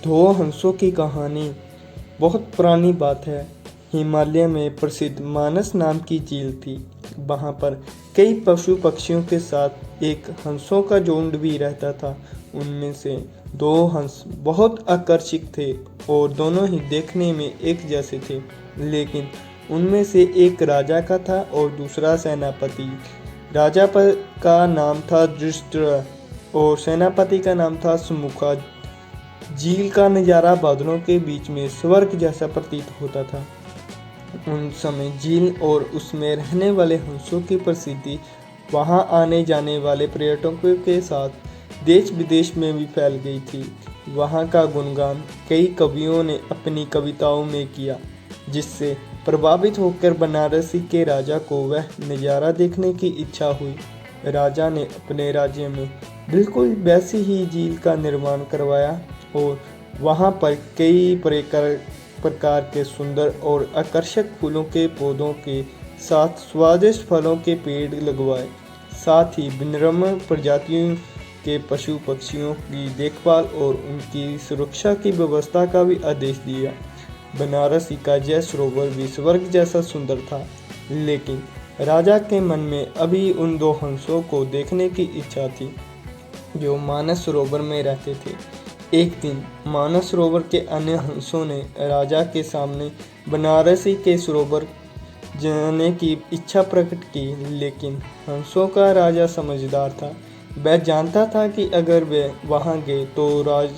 दो हंसों की कहानी बहुत पुरानी बात है। हिमालय में प्रसिद्ध मानस नाम की झील थी। वहाँ पर कई पशु पक्षियों के साथ एक हंसों का झुंड भी रहता था। उनमें से दो हंस बहुत आकर्षक थे और दोनों ही देखने में एक जैसे थे। लेकिन उनमें से एक राजा का था और दूसरा सेनापति। का नाम था दृष्टद्युम्न और सेनापति का नाम था सुमुखा। झील का नज़ारा बादलों के बीच में स्वर्ग जैसा प्रतीत होता था। उन समय झील और उसमें रहने वाले हंसों की प्रसिद्धि वहां आने जाने वाले पर्यटकों के साथ देश विदेश में भी फैल गई थी। वहां का गुणगान कई कवियों ने अपनी कविताओं में किया, जिससे प्रभावित होकर बनारसी के राजा को वह नज़ारा देखने की इच्छा हुई। राजा ने अपने राज्य में बिल्कुल वैसी ही झील का निर्माण करवाया और वहाँ पर कई प्रकार के सुंदर और आकर्षक फूलों के पौधों के साथ स्वादिष्ट फलों के पेड़ लगवाए। साथ ही विनम्र प्रजातियों के पशु पक्षियों की देखभाल और उनकी सुरक्षा की व्यवस्था का भी आदेश दिया। बनारसी का यह सरोवर भी स्वर्ग जैसा सुंदर था, लेकिन राजा के मन में अभी उन दो हंसों को देखने की इच्छा थी जो मानस सरोवर में रहते थे। एक दिन मानस सरोवर के अन्य हंसों ने राजा के सामने बनारसी के सरोवर जाने की इच्छा प्रकट की, लेकिन हंसों का राजा समझदार था। वह जानता था कि अगर वे वहां गए तो राज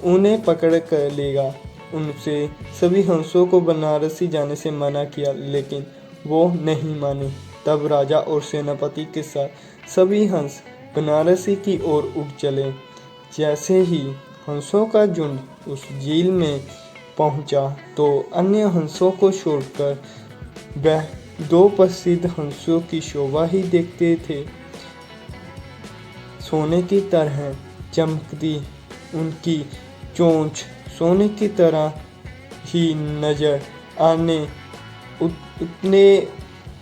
उन्हें पकड़ कर लेगा। उनसे सभी हंसों को बनारसी जाने से मना किया, लेकिन वो नहीं माने। तब राजा और सेनापति के साथ सभी हंस बनारसी की ओर उड़ चले। जैसे ही हंसों का झुंड उस झील में पहुंचा तो अन्य हंसों को छोड़कर वह दो प्रसिद्ध हंसों की शोभा ही देखते थे। सोने की तरह चमकती उनकी चोंच सोने की तरह ही नजर आने उतने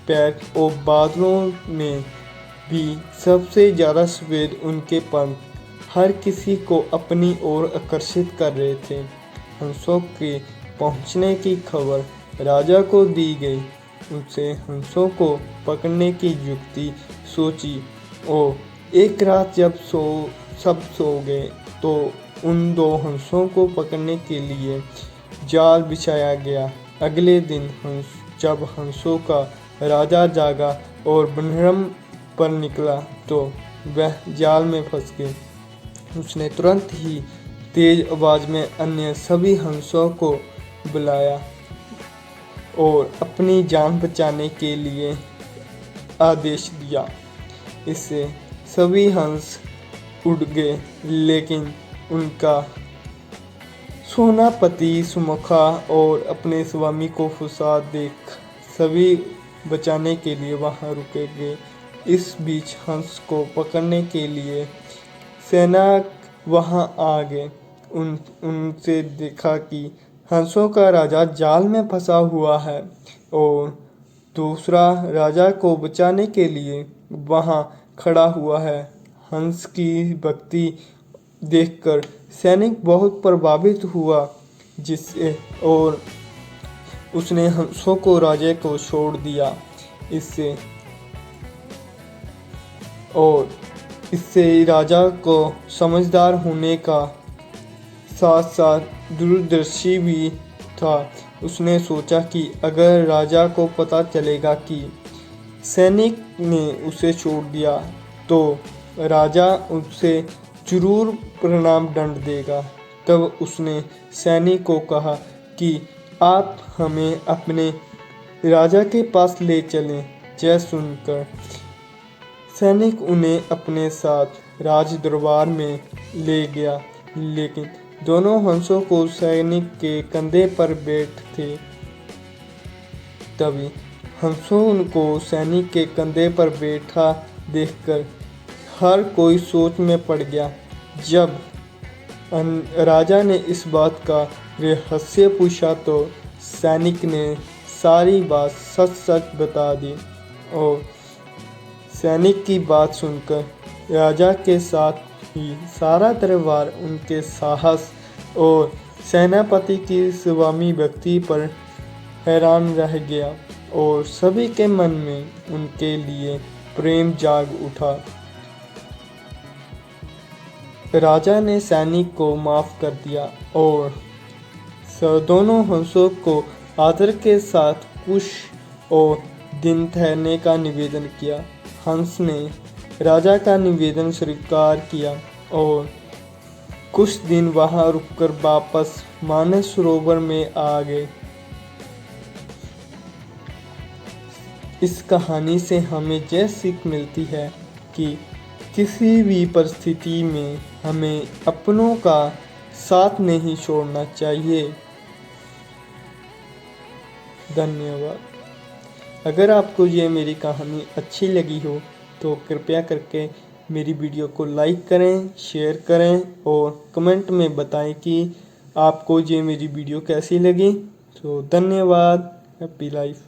पैर और बादलों में भी सबसे ज़्यादा सफ़ेद उनके पंख हर किसी को अपनी ओर आकर्षित कर रहे थे। हंसों के पहुंचने की खबर राजा को दी गई। उनसे हंसों को पकड़ने की युक्ति सोची और एक रात जब सब सो गए तो उन दो हंसों को पकड़ने के लिए जाल बिछाया गया। अगले दिन जब हंसों का राजा जागा और बनरम पर निकला तो वह जाल में फंस गए। उसने तुरंत ही तेज आवाज में अन्य सभी हंसों को बुलाया और अपनी जान बचाने के लिए आदेश दिया। इससे सभी हंस उड़ गए, लेकिन उनका सेनापति सुमुखा और अपने स्वामी को फंसा देख सभी बचाने के लिए वहां रुके गए। इस बीच हंस को पकड़ने के लिए सेना वहां आ गए। उनसे देखा कि हंसों का राजा जाल में फंसा हुआ है और दूसरा राजा को बचाने के लिए वहां खड़ा हुआ है। हंस की भक्ति देखकर सैनिक बहुत प्रभावित हुआ, जिससे और उसने हंसों को राजा को छोड़ दिया। इससे राजा को समझदार होने का साथ साथ दूरदर्शी भी था। उसने सोचा कि अगर राजा को पता चलेगा कि सैनिक ने उसे छोड़ दिया तो राजा उसे जरूर प्रणाम दंड देगा। तब उसने सैनिक को कहा कि आप हमें अपने राजा के पास ले चलें। यह सुनकर सैनिक उन्हें अपने साथ राज दरबार में ले गया, लेकिन दोनों हंसों को सैनिक के कंधे पर बैठ थे। तभी हंसों को सैनिक के कंधे पर बैठा देखकर हर कोई सोच में पड़ गया। जब राजा ने इस बात का रहस्य पूछा तो सैनिक ने सारी बात सच सच बता दी और सैनिक की बात सुनकर राजा के साथ ही सारा दरबार उनके साहस और सेनापति की स्वामी भक्ति पर हैरान रह गया और सभी के मन में उनके लिए प्रेम जाग उठा। राजा ने सैनिक को माफ कर दिया और दोनों हंसों को आदर के साथ कुछ और दिन ठहरने का निवेदन किया। हंस ने राजा का निवेदन स्वीकार किया और कुछ दिन वहां रुककर वापस मानस सरोवर में आ गए। इस कहानी से हमें यह सीख मिलती है कि किसी भी परिस्थिति में हमें अपनों का साथ नहीं छोड़ना चाहिए। धन्यवाद। अगर आपको ये मेरी कहानी अच्छी लगी हो तो कृपया करके मेरी वीडियो को लाइक करें, शेयर करें और कमेंट में बताएं कि आपको ये मेरी वीडियो कैसी लगी। तो धन्यवाद। Happy life.